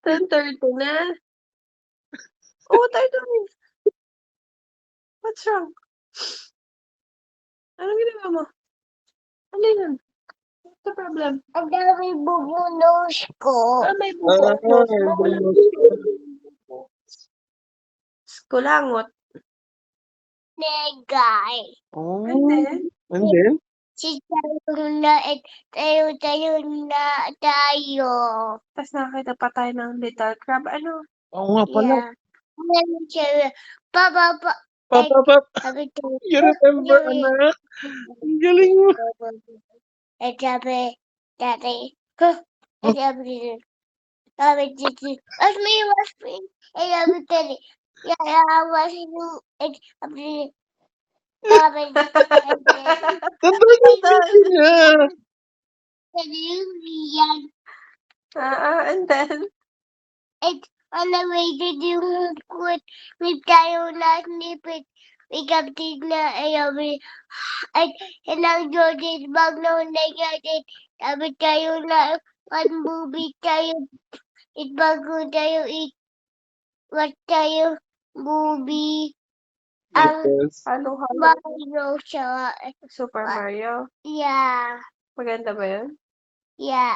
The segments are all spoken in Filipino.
10:30 na. Oo, 30 minutes. What's wrong? Anong ginawa mo? Ano yun? What's the problem? Ang dami bubunod ko. May bubo Ah, nose mo. Walang bubo. kulangot. Negay. Oh, And then, and then? Si tayo na tayo na tayo. tas nakakita pa tayo ng little crab. Ano? Oo nga pala. Yeah. Ngayon siya, Papa, Pap. sabi ko, You remember, anak? Ang galing mo. sabi, dati, sabi, wash me, sabi, tali, wash you, sabi, Tanda niya yung niya. yan, And then, on the way to do good, we tayo na nipit, we kapatid na, ilang Jordan bag na negative, sabi tayo na, movie tayo, bago tayo, watch tayo, movie, ang Yes. halo-halo. Mario siya, Super Mario. yeah, Maganda ba yun? yeah.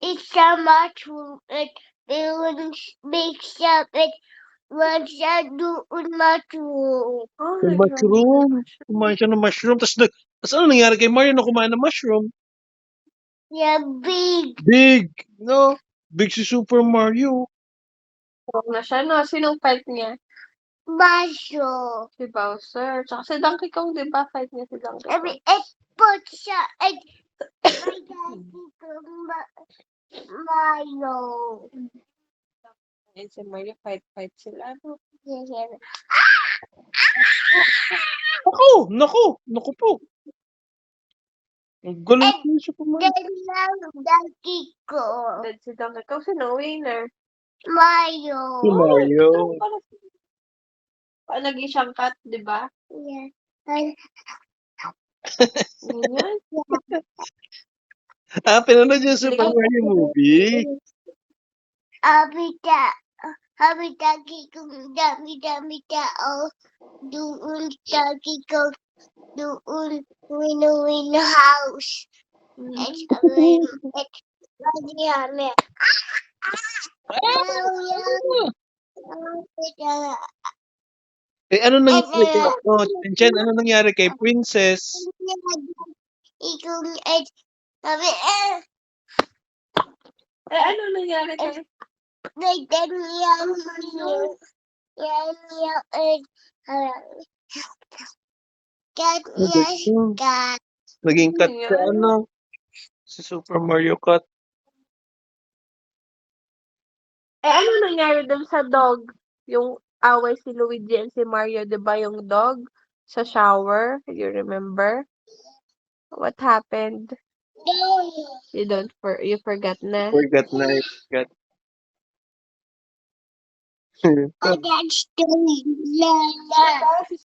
It's a mushroom, big shop, what's that doon mushroom? Oh, Yung mushroom. Kumain siya ng mushroom. Tapos ano nangyari kay Mario na kumain ng mushroom? Yeah, big. Big. No? Big si Super Mario. Huwag na siya, no? Sinong fight niya? Baso. Si Bowser. Tsaka si Donkey Kong, di ba? Fight niya si Donkey Kong. Put siya, my daddy kong Mario. And si Mario, fight sila. No? Naku po. Ang galing ko si Super Mario. Daddy ko. Dead si Donkey Kong. Sino winner? Mario. Si Mario. Naging siyang cat, di ba? Yeah. Ganyan. Pinanood yung Super Mario movie. Habita kong dami-dami tao doon doon win house. Ano nangyari kay Chen, ano nangyari kay Princess? Ano nangyari kay? Naging cut siya, ano? Si Super Mario cut. Ano nangyari dun sa dog? Yung away si Luigi and si Mario, di ba? Yung dog sa shower. You remember? What happened? You forgot na. Forgot na. That's the